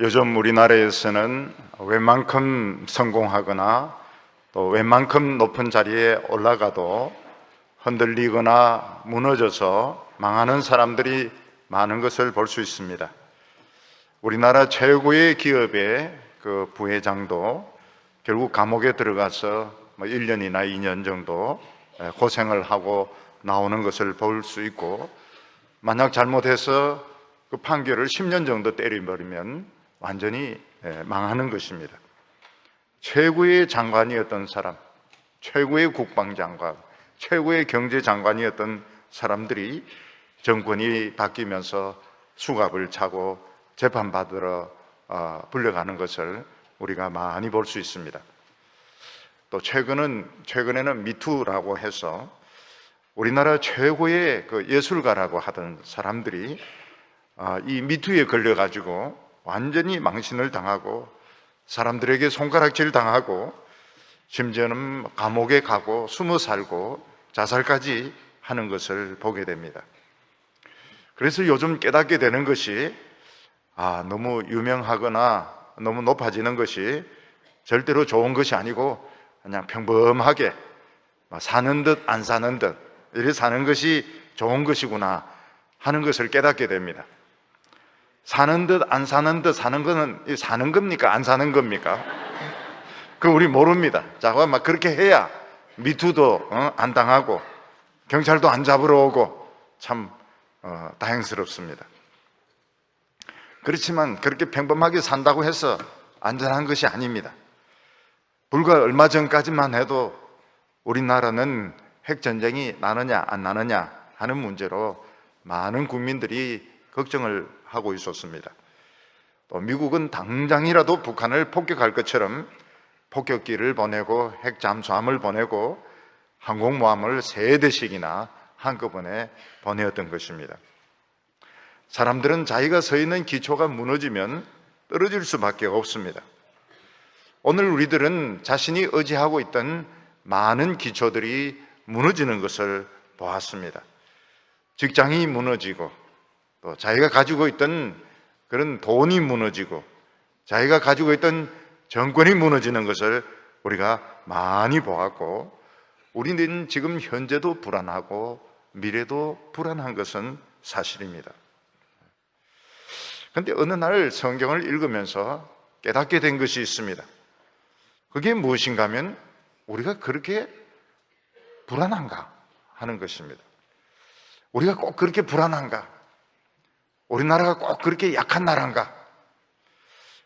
요즘 우리나라에서는 웬만큼 성공하거나 또 웬만큼 높은 자리에 올라가도 흔들리거나 무너져서 망하는 사람들이 많은 것을 볼 수 있습니다. 우리나라 최고의 기업의 그 부회장도 결국 감옥에 들어가서 1년이나 2년 정도 고생을 하고 나오는 것을 볼 수 있고, 만약 잘못해서 그 판결을 10년 정도 때려버리면 완전히 망하는 것입니다. 최고의 장관이었던 사람, 최고의 국방장관, 최고의 경제장관이었던 사람들이 정권이 바뀌면서 수갑을 차고 재판받으러 불려가는 것을 우리가 많이 볼 수 있습니다. 또 최근에는 미투라고 해서 우리나라 최고의 그 예술가라고 하던 사람들이 이 미투에 걸려가지고 완전히 망신을 당하고 사람들에게 손가락질 당하고 심지어는 감옥에 가고 숨어 살고 자살까지 하는 것을 보게 됩니다. 그래서 요즘 깨닫게 되는 것이 너무 유명하거나 너무 높아지는 것이 절대로 좋은 것이 아니고 그냥 평범하게 사는 듯 안 사는 듯 이렇게 사는 것이 좋은 것이구나 하는 것을 깨닫게 됩니다. 사는 듯 안 사는 듯 사는 거는 사는 겁니까? 안 사는 겁니까? 그 우리 모릅니다. 자, 막 그렇게 해야 미투도 안 당하고 경찰도 안 잡으러 오고 참 다행스럽습니다. 그렇지만 그렇게 평범하게 산다고 해서 안전한 것이 아닙니다. 불과 얼마 전까지만 해도 우리나라는 핵전쟁이 나느냐 안 나느냐 하는 문제로 많은 국민들이 걱정을 하고 있었습니다. 또 미국은 당장이라도 북한을 폭격할 것처럼 폭격기를 보내고 핵잠수함을 보내고 항공모함을 3대씩이나 한꺼번에 보내었던 것입니다. 사람들은 자기가 서 있는 기초가 무너지면 떨어질 수밖에 없습니다. 오늘 우리들은 자신이 의지하고 있던 많은 기초들이 무너지는 것을 보았습니다. 직장이 무너지고 또 자기가 가지고 있던 그런 돈이 무너지고 자기가 가지고 있던 정권이 무너지는 것을 우리가 많이 보았고, 우리는 지금 현재도 불안하고 미래도 불안한 것은 사실입니다. 그런데 어느 날 성경을 읽으면서 깨닫게 된 것이 있습니다. 그게 무엇인가 하면 우리가 그렇게 불안한가 하는 것입니다. 우리가 꼭 그렇게 불안한가? 우리나라가 꼭 그렇게 약한 나라인가?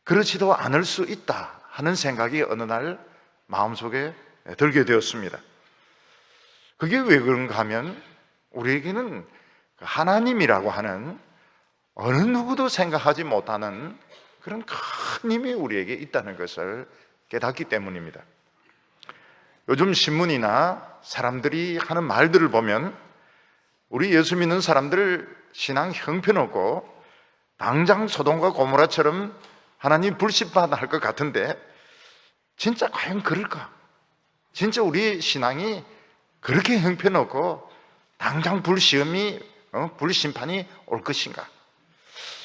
그렇지도 않을 수 있다 하는 생각이 어느 날 마음속에 들게 되었습니다. 그게 왜 그런가 하면 우리에게는 하나님이라고 하는 어느 누구도 생각하지 못하는 그런 큰 힘이 우리에게 있다는 것을 깨닫기 때문입니다. 요즘 신문이나 사람들이 하는 말들을 보면 우리 예수 믿는 사람들 신앙 형편없고 당장 소돔과 고모라처럼 하나님 불신받아야 할 것 같은데, 진짜 과연 그럴까? 진짜 우리 신앙이 그렇게 형편없고 당장 불심판이 올 것인가?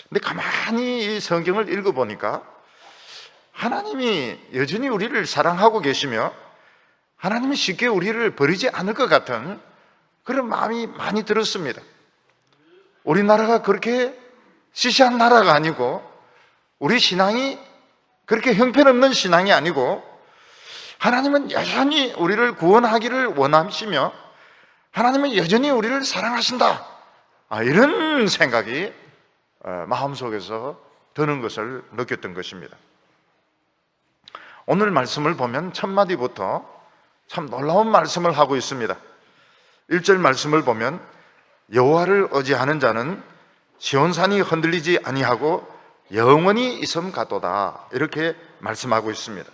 근데 가만히 이 성경을 읽어보니까 하나님이 여전히 우리를 사랑하고 계시며 하나님이 쉽게 우리를 버리지 않을 것 같은 그런 마음이 많이 들었습니다. 우리나라가 그렇게 시시한 나라가 아니고 우리 신앙이 그렇게 형편없는 신앙이 아니고 하나님은 여전히 우리를 구원하기를 원하시며 하나님은 여전히 우리를 사랑하신다, 이런 생각이 마음속에서 드는 것을 느꼈던 것입니다. 오늘 말씀을 보면 첫 마디부터 참 놀라운 말씀을 하고 있습니다. 1절 말씀을 보면 여호와를 의지하는 자는 시온산이 흔들리지 아니하고 영원히 있음 같도다, 이렇게 말씀하고 있습니다.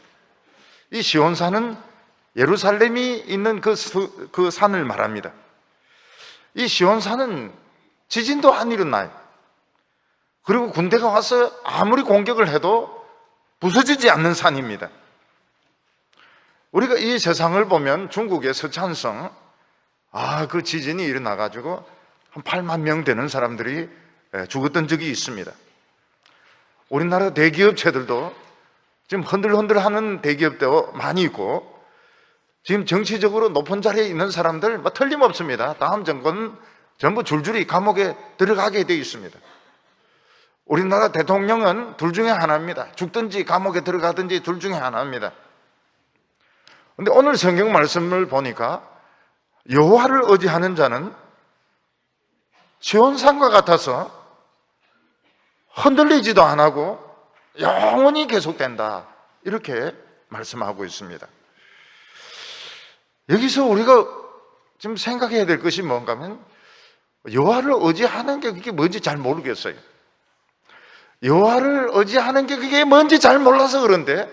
이 시온산은 예루살렘이 있는 그 산을 말합니다. 이 시온산은 지진도 안 일어나요. 그리고 군대가 와서 아무리 공격을 해도 부서지지 않는 산입니다. 우리가 이 세상을 보면 중국의 서촨성, 그 지진이 일어나가지고 한 8만 명 되는 사람들이 죽었던 적이 있습니다. 우리나라 대기업체들도 지금 흔들흔들하는 대기업도 많이 있고, 지금 정치적으로 높은 자리에 있는 사람들 틀림없습니다. 다음 정권 전부 줄줄이 감옥에 들어가게 되어 있습니다. 우리나라 대통령은 둘 중에 하나입니다. 죽든지 감옥에 들어가든지 둘 중에 하나입니다. 그런데 오늘 성경 말씀을 보니까 여호와를 의지하는 자는 시온산과 같아서 흔들리지도 안 하고 영원히 계속된다, 이렇게 말씀하고 있습니다. 여기서 우리가 지금 생각해야 될 것이 뭔가 하면, 여호와를 의지하는 게 그게 뭔지 잘 모르겠어요. 여호와를 의지하는 게 그게 뭔지 잘 몰라서 그런데,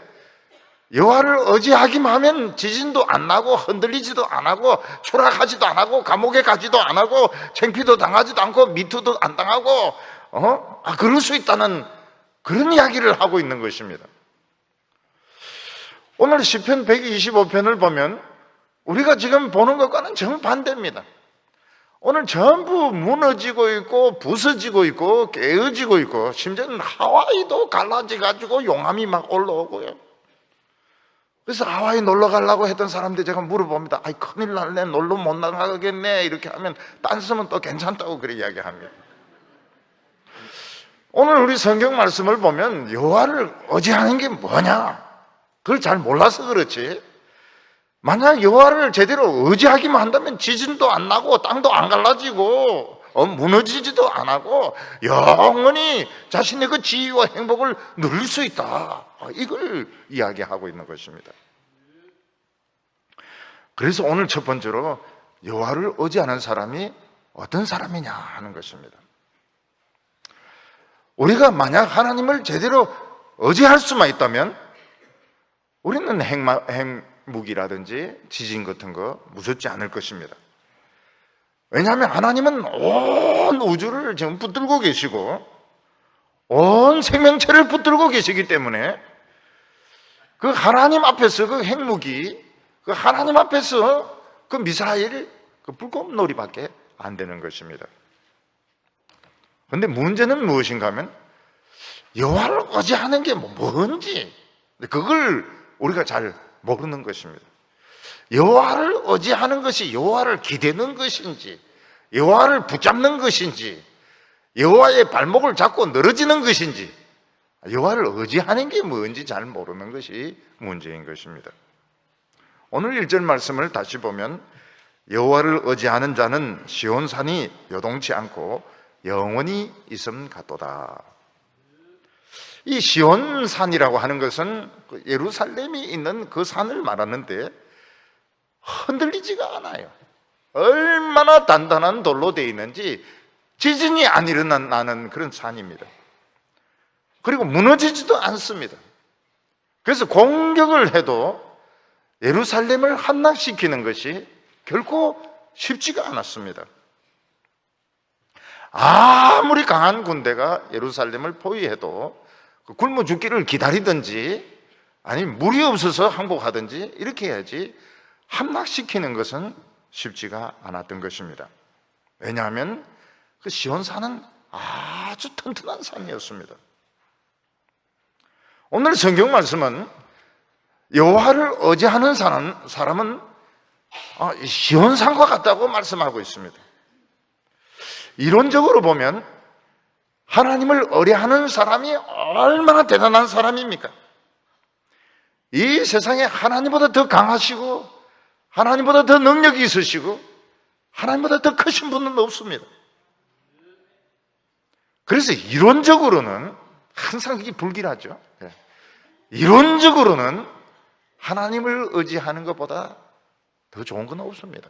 여호와를 의지하기만 하면 지진도 안 나고 흔들리지도 안 하고 추락하지도 안 하고 감옥에 가지도 안 하고 창피도 당하지도 않고 미투도 안 당하고 그럴 수 있다는 그런 이야기를 하고 있는 것입니다. 오늘 시편 125편을 보면 우리가 지금 보는 것과는 정반대입니다. 오늘 전부 무너지고 있고 부서지고 있고 깨어지고 있고, 심지어는 하와이도 갈라져가지고 용암이 막 올라오고요. 그래서 하와이 놀러 가려고 했던 사람들 제가 물어봅니다. 아이, 큰일 날래, 놀러 못 나가겠네, 이렇게 하면 딴 섬은 또 괜찮다고 그렇게 이야기합니다. 오늘 우리 성경 말씀을 보면 여호와를 의지하는 게 뭐냐, 그걸 잘 몰라서 그렇지, 만약 여호와를 제대로 의지하기만 한다면 지진도 안 나고 땅도 안 갈라지고 무너지지도 안 하고 영원히 자신의 그 지위와 행복을 누릴 수 있다, 이걸 이야기하고 있는 것입니다. 그래서 오늘 첫 번째로 여호와를 의지하는 사람이 어떤 사람이냐 하는 것입니다. 우리가 만약 하나님을 제대로 의지할 수만 있다면 우리는 핵무기라든지 지진 같은 거 무섭지 않을 것입니다. 왜냐하면 하나님은 온 우주를 지금 붙들고 계시고 온 생명체를 붙들고 계시기 때문에 그 하나님 앞에서 그 핵무기, 그 하나님 앞에서 그 미사일, 그 불꽃놀이밖에 안 되는 것입니다. 그런데 문제는 무엇인가 하면 여호와를 의지하는 게 뭔지 그걸 우리가 잘 모르는 것입니다. 여호와를 의지하는 것이 여호와를 기대는 것인지, 여호와를 붙잡는 것인지, 여호와의 발목을 잡고 늘어지는 것인지, 여호와를 의지하는 게 뭔지 잘 모르는 것이 문제인 것입니다. 오늘 1절 말씀을 다시 보면 여호와를 의지하는 자는 시온산이 요동치 않고 영원히 있음 같도다. 이 시온산이라고 하는 것은 예루살렘이 있는 그 산을 말하는데 흔들리지가 않아요. 얼마나 단단한 돌로 되어 있는지 지진이 안 일어나는 그런 산입니다. 그리고 무너지지도 않습니다. 그래서 공격을 해도 예루살렘을 함락시키는 것이 결코 쉽지가 않았습니다. 아무리 강한 군대가 예루살렘을 포위해도 굶어 죽기를 기다리든지 아니면 물이 없어서 항복하든지 이렇게 해야지 함락시키는 것은 쉽지가 않았던 것입니다. 왜냐하면 그 시온산은 아주 튼튼한 산이었습니다. 오늘 성경 말씀은 여호와를 의지하는 사람은 시온산과 같다고 말씀하고 있습니다. 이론적으로 보면 하나님을 의뢰하는 사람이 얼마나 대단한 사람입니까? 이 세상에 하나님보다 더 강하시고 하나님보다 더 능력이 있으시고 하나님보다 더 크신 분은 없습니다. 그래서 이론적으로는 항상 이게 불길하죠. 이론적으로는 하나님을 의지하는 것보다 더 좋은 건 없습니다.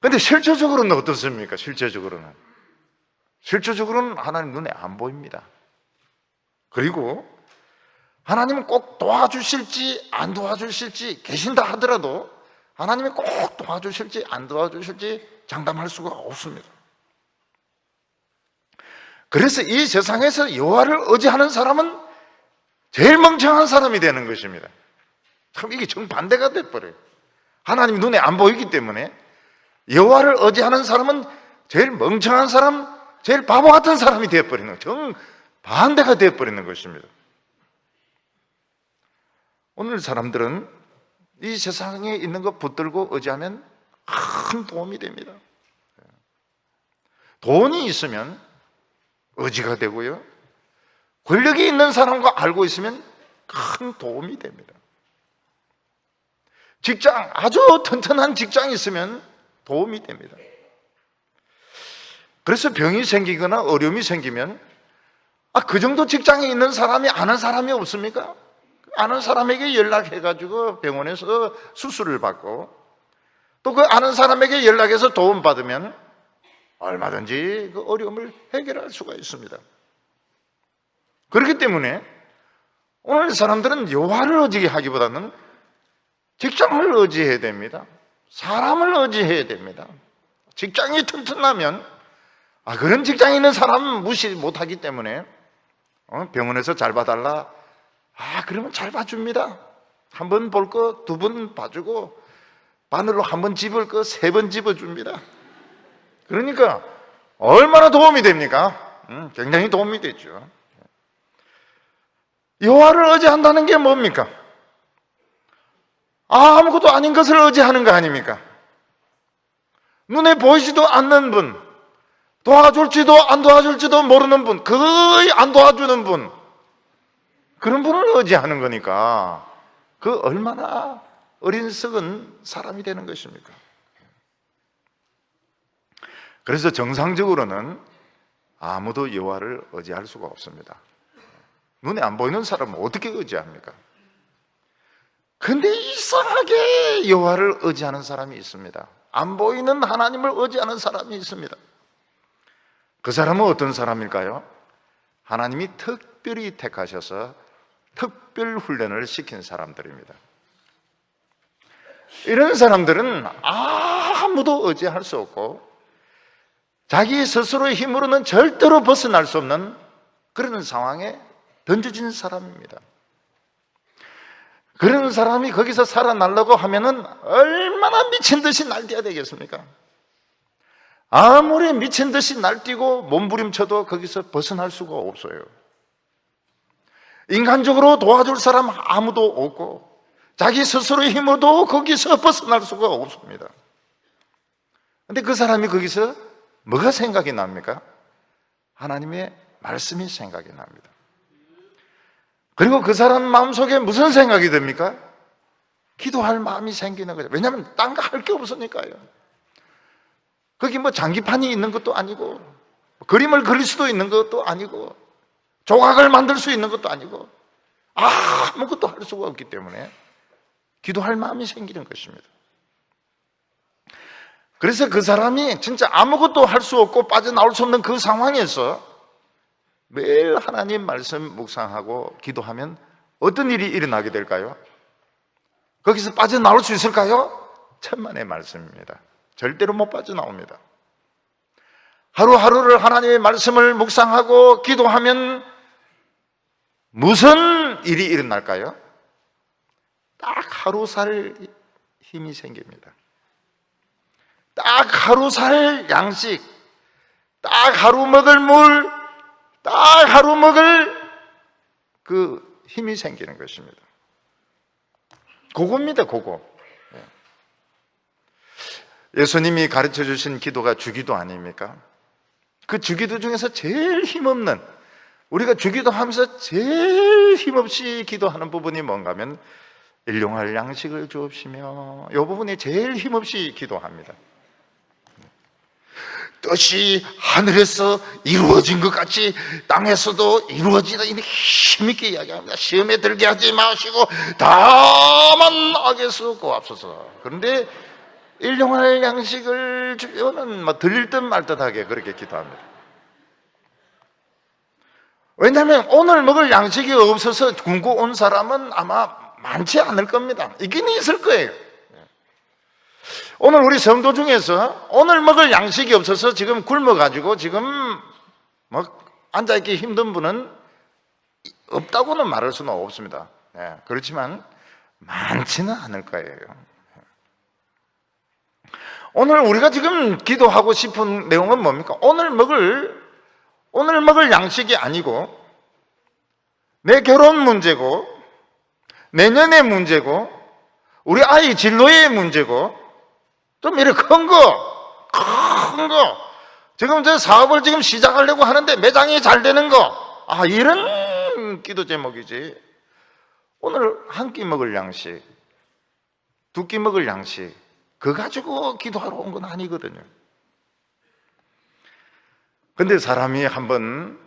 그런데 실제적으로는 어떻습니까? 실제적으로는 하나님 눈에 안 보입니다. 그리고 하나님은 꼭 도와주실지 안 도와주실지 계신다 하더라도 하나님이 꼭 도와주실지 안 도와주실지 장담할 수가 없습니다. 그래서 이 세상에서 여호와를 의지하는 사람은 제일 멍청한 사람이 되는 것입니다. 참 이게 정반대가 돼버려요. 하나님 눈에 안 보이기 때문에 여호와를 의지하는 사람은 제일 멍청한 사람, 제일 바보 같은 사람이 되어버리는 거예요. 반대가 되어버리는 것입니다. 오늘 사람들은 이 세상에 있는 것 붙들고 의지하면 큰 도움이 됩니다. 돈이 있으면 의지가 되고요, 권력이 있는 사람과 알고 있으면 큰 도움이 됩니다. 직장, 아주 튼튼한 직장이 있으면 도움이 됩니다. 그래서 병이 생기거나 어려움이 생기면 그 정도 직장에 있는 사람이 아는 사람이 없습니까? 아는 사람에게 연락해가지고 병원에서 수술을 받고, 또 그 아는 사람에게 연락해서 도움받으면 얼마든지 그 어려움을 해결할 수가 있습니다. 그렇기 때문에 오늘 사람들은 여호와를 의지하기보다는 직장을 의지해야 됩니다. 사람을 의지해야 됩니다. 직장이 튼튼하면 그런 직장에 있는 사람 무시 못하기 때문에 병원에서 잘 봐달라, 그러면 잘 봐줍니다. 한 번 볼 거 두 번 봐주고, 바늘로 한 번 집을 거 세 번 집어줍니다. 그러니까 얼마나 도움이 됩니까? 굉장히 도움이 되죠. 여호와를 의지한다는 게 뭡니까? 아무것도 아닌 것을 의지하는 거 아닙니까? 눈에 보이지도 않는 분, 도와줄지도 안 도와줄지도 모르는 분, 거의 안 도와주는 분, 그런 분을 의지하는 거니까 그 얼마나 어린썩은 사람이 되는 것입니까? 그래서 정상적으로는 아무도 여호와를 의지할 수가 없습니다. 눈에 안 보이는 사람은 어떻게 의지합니까? 근데 이상하게 여호와를 의지하는 사람이 있습니다. 안 보이는 하나님을 의지하는 사람이 있습니다. 그 사람은 어떤 사람일까요? 하나님이 특별히 택하셔서 특별 훈련을 시킨 사람들입니다. 이런 사람들은 아무도 의지할 수 없고 자기 스스로의 힘으로는 절대로 벗어날 수 없는 그런 상황에 던져진 사람입니다. 그런 사람이 거기서 살아나려고 하면은 얼마나 미친 듯이 날뛰어야 되겠습니까? 아무리 미친 듯이 날뛰고 몸부림쳐도 거기서 벗어날 수가 없어요. 인간적으로 도와줄 사람 아무도 없고 자기 스스로의 힘으로도 거기서 벗어날 수가 없습니다. 그런데 그 사람이 거기서 뭐가 생각이 납니까? 하나님의 말씀이 생각이 납니다. 그리고 그 사람 마음속에 무슨 생각이 듭니까? 기도할 마음이 생기는 거죠. 왜냐하면 딴 거 할 게 없으니까요. 거기 뭐 장기판이 있는 것도 아니고, 그림을 그릴 수도 있는 것도 아니고, 조각을 만들 수 있는 것도 아니고, 아무것도 할 수가 없기 때문에 기도할 마음이 생기는 것입니다. 그래서 그 사람이 진짜 아무것도 할 수 없고 빠져나올 수 없는 그 상황에서 매일 하나님 말씀 묵상하고 기도하면 어떤 일이 일어나게 될까요? 거기서 빠져나올 수 있을까요? 천만의 말씀입니다. 절대로 못 빠져나옵니다. 하루하루를 하나님의 말씀을 묵상하고 기도하면 무슨 일이 일어날까요? 딱 하루 살 힘이 생깁니다. 딱 하루 살 양식, 딱 하루 먹을 물, 딱 하루 먹을 그 힘이 생기는 것입니다. 그겁니다, 그거. 예수님이 가르쳐 주신 기도가 주기도 아닙니까? 그 주기도 중에서 제일 힘없는, 우리가 주기도 하면서 제일 힘없이 기도하는 부분이 뭔가 하면 일용할 양식을 주옵시며, 이 부분이 제일 힘없이 기도합니다. 뜻이 하늘에서 이루어진 것 같이 땅에서도 이루어지다, 이렇게 힘있게 이야기합니다. 시험에 들게 하지 마시고 다만 악에서 구하옵소서. 그런데 일용할 양식을 주면은 막 들릴 듯 말 듯하게 그렇게 기도합니다. 왜냐하면 오늘 먹을 양식이 없어서 굶고 온 사람은 아마 많지 않을 겁니다. 있긴 있을 거예요. 오늘 우리 성도 중에서 오늘 먹을 양식이 없어서 지금 굶어가지고 지금 뭐 앉아있기 힘든 분은 없다고는 말할 수는 없습니다. 그렇지만 많지는 않을 거예요. 오늘 우리가 지금 기도하고 싶은 내용은 뭡니까? 오늘 먹을 양식이 아니고 내 결혼 문제고, 내년의 문제고, 우리 아이 진로의 문제고, 좀 이렇게 큰 거, 지금 저 사업을 지금 시작하려고 하는데 매장이 잘 되는 거, 이런 기도 제목이지. 오늘 한 끼 먹을 양식, 두 끼 먹을 양식, 그거 가지고 기도하러 온 건 아니거든요. 근데 사람이 한번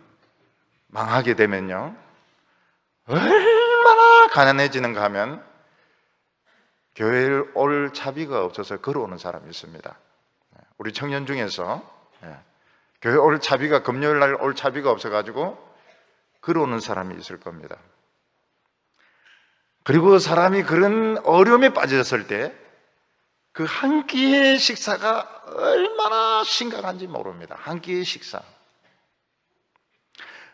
망하게 되면요, 얼마나 가난해지는가 하면 교회에 올 차비가 없어서 걸어오는 사람이 있습니다. 우리 청년 중에서 교회 올 차비가, 금요일 날 올 차비가 없어가지고 걸어오는 사람이 있을 겁니다. 그리고 사람이 그런 어려움에 빠졌을 때 그 한 끼의 식사가 얼마나 심각한지 모릅니다. 한 끼의 식사.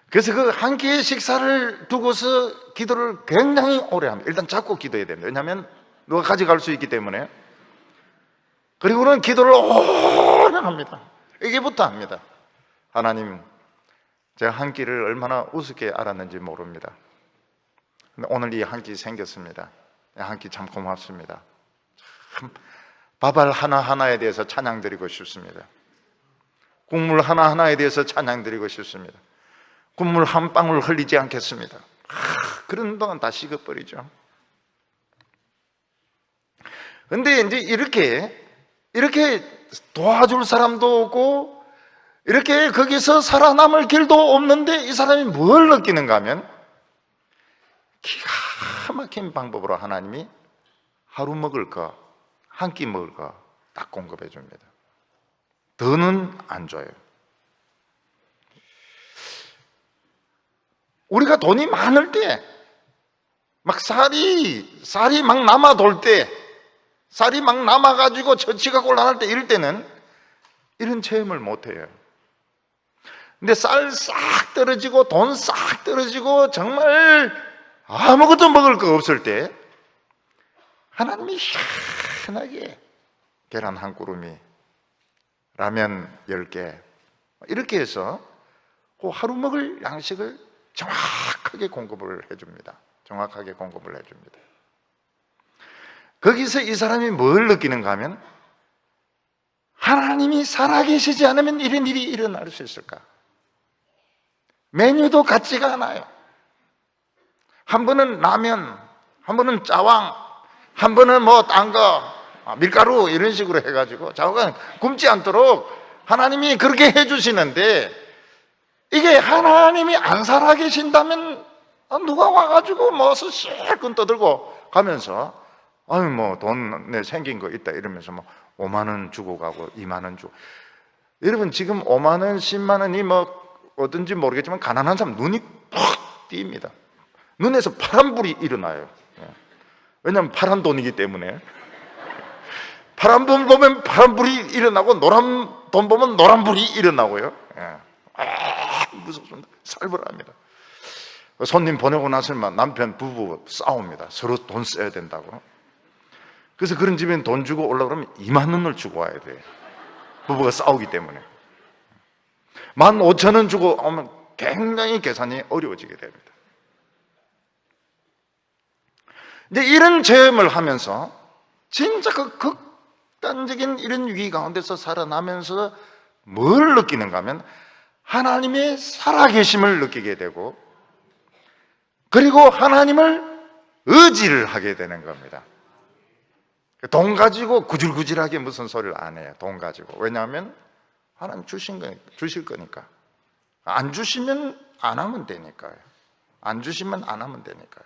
그래서 그 한 끼의 식사를 두고서 기도를 굉장히 오래 합니다. 일단 잡고 기도해야 됩니다. 왜냐하면 누가 가져갈 수 있기 때문에. 그리고는 기도를 오래 합니다. 이게부터 합니다. 하나님, 제가 한 끼를 얼마나 우습게 알았는지 모릅니다. 근데 오늘 이 한 끼 생겼습니다. 한 끼 참 고맙습니다. 참 밥알 하나하나에 대해서 찬양드리고 싶습니다. 국물 하나하나에 대해서 찬양드리고 싶습니다. 국물 한 방울 흘리지 않겠습니다. 그런 동안 다 식어버리죠. 근데 이제 이렇게 도와줄 사람도 없고, 이렇게 거기서 살아남을 길도 없는데 이 사람이 뭘 느끼는가 하면 기가 막힌 방법으로 하나님이 하루 먹을 거, 한 끼 먹을 거 딱 공급해 줍니다. 더는 안 줘요. 우리가 돈이 많을 때, 막 쌀이 막 남아 돌 때, 쌀이 막 남아가지고 처치가 곤란할 때, 이럴 때는 이런 체험을 못 해요. 근데 쌀 싹 떨어지고 돈 싹 떨어지고 정말 아무것도 먹을 거 없을 때 하나님이 희한하게 계란 한 구름이, 라면 10개 이렇게 해서 그 하루 먹을 양식을 정확하게 공급을 해줍니다. 정확하게 공급을 해줍니다. 거기서 이 사람이 뭘 느끼는가 하면 하나님이 살아계시지 않으면 이런 일이 일어날 수 있을까? 메뉴도 같지가 않아요. 한 번은 라면, 한 번은 짜왕, 한 번은 뭐 딴 거, 밀가루 이런 식으로 해가지고 자꾸가 굶지 않도록 하나님이 그렇게 해주시는데, 이게 하나님이 안 살아계신다면 누가 와가지고 뭐 실컷 떠들고 가면서 뭐 돈 내 생긴 거 있다 이러면서 뭐 5만 원 주고 가고 2만 원 주고. 여러분 지금 5만 원, 10만 원이 뭐 어떤지 모르겠지만 가난한 사람 눈이 팍 띄입니다. 눈에서 파란불이 일어나요. 왜냐하면 파란 돈이기 때문에. 파란 돈 보면 파란불이 일어나고 노란 돈 보면 노란불이 일어나고요. 무섭습니다. 살벌합니다. 손님 보내고 나서만 남편 부부 싸웁니다. 서로 돈 써야 된다고. 그래서 그런 집엔 돈 주고 오려고 그러면 2만 원을 주고 와야 돼. 부부가 싸우기 때문에. 15,000원 주고 오면 굉장히 계산이 어려워지게 됩니다. 이제 이런 체험을 하면서 진짜 그 극단적인 이런 위기 가운데서 살아나면서 뭘 느끼는가 하면 하나님의 살아계심을 느끼게 되고, 그리고 하나님을 의지를 하게 되는 겁니다. 돈 가지고 구질구질하게 무슨 소리를 안 해요. 돈 가지고. 왜냐하면 하나님 주실 거니까. 안 주시면 안 하면 되니까요. 안 주시면 안 하면 되니까요.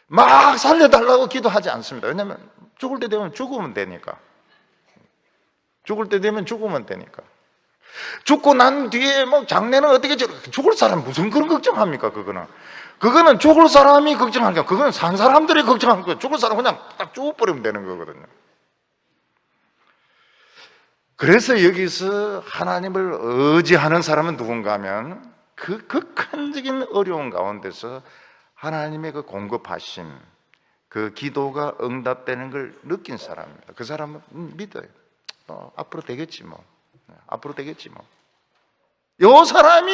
막 살려달라고 기도하지 않습니다. 왜냐하면 죽을 때 되면 죽으면 되니까. 죽을 때 되면 죽으면 되니까. 죽고 난 뒤에 뭐 장례는 어떻게 죽을 사람 무슨 그런 걱정합니까? 그거는 죽을 사람이 걱정하는 거야. 그거는 산 사람들이 걱정하는 거야. 죽을 사람 그냥 딱 죽어버리면 되는 거거든요. 그래서 여기서 하나님을 의지하는 사람은 누군가 하면 그 극한적인 어려운 가운데서 하나님의 그 공급하심, 그 기도가 응답되는 걸 느낀 사람입니다. 그 사람은 믿어요. 앞으로 되겠지 뭐. 요 사람이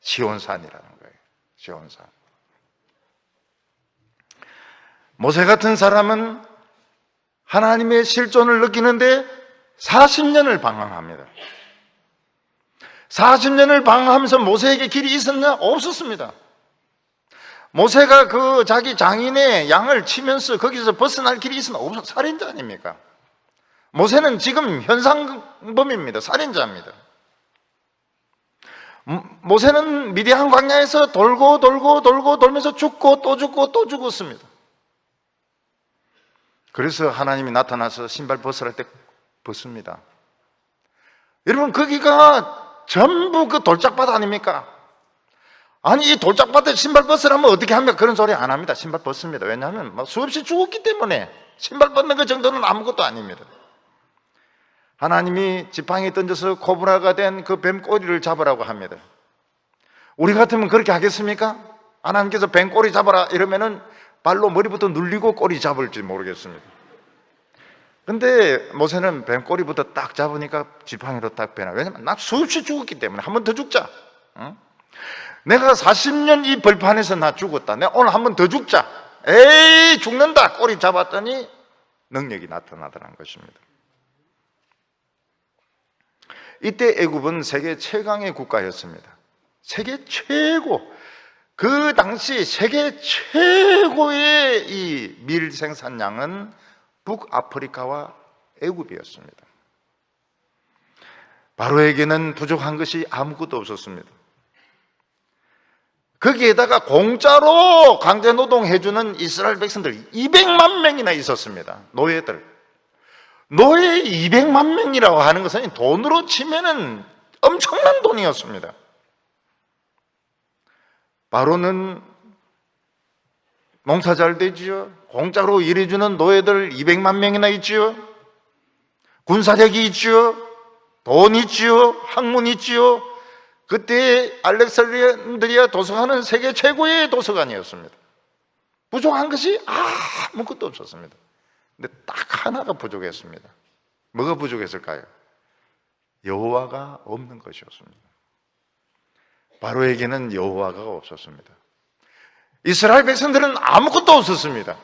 시온산이라는 거예요. 세운 사람. 모세 같은 사람은 하나님의 실존을 느끼는데 40년을 방황합니다. 40년을 방황하면서 모세에게 길이 있었냐? 없었습니다. 모세가 그 자기 장인의 양을 치면서 거기서 벗어날 길이 있었나? 없어. 살인자 아닙니까? 모세는 지금 현상범입니다. 살인자입니다. 모세는 미디안 광야에서 돌면서 죽고 또 죽고 또 죽었습니다. 그래서 하나님이 나타나서 신발 벗으라 할 때 벗습니다. 여러분, 거기가 전부 그 돌짝밭 아닙니까? 아니, 이 돌짝밭에 신발 벗으라면 어떻게 합니까? 그런 소리 안 합니다. 신발 벗습니다. 왜냐하면 수없이 죽었기 때문에 신발 벗는 것 정도는 아무것도 아닙니다. 하나님이 지팡이 던져서 코브라가 된 그 뱀 꼬리를 잡으라고 합니다. 우리 같으면 그렇게 하겠습니까? 하나님께서 뱀 꼬리 잡아라 이러면은 발로 머리부터 눌리고 꼬리 잡을지 모르겠습니다. 근데 모세는 뱀 꼬리부터 딱 잡으니까 지팡이로 딱 빼나. 왜냐면 나 수없이 죽었기 때문에 한 번 더 죽자. 응? 내가 40년 이 벌판에서 나 죽었다. 내가 오늘 한 번 더 죽자. 에이, 죽는다. 꼬리 잡았더니 능력이 나타나더라는 것입니다. 이때 애굽은 세계 최강의 국가였습니다. 세계 최고, 그 당시 세계 최고의 이 밀 생산량은 북아프리카와 애굽이었습니다. 바로에게는 부족한 것이 아무것도 없었습니다. 거기에다가 공짜로 강제 노동해주는 이스라엘 백성들 200만 명이나 있었습니다. 노예 200만 명이라고 하는 것은 돈으로 치면은 엄청난 돈이었습니다. 바로는 농사 잘 되지요. 공짜로 일해주는 노예들 200만 명이나 있지요. 군사력이 있지요. 돈 있지요. 학문 있지요. 그때 알렉산드리아 도서관은 세계 최고의 도서관이었습니다. 부족한 것이 아무것도 없었습니다. 근데 딱 하나가 부족했습니다. 뭐가 부족했을까요? 여호와가 없는 것이었습니다. 바로에게는 여호와가 없었습니다. 이스라엘 백성들은 아무것도 없었습니다.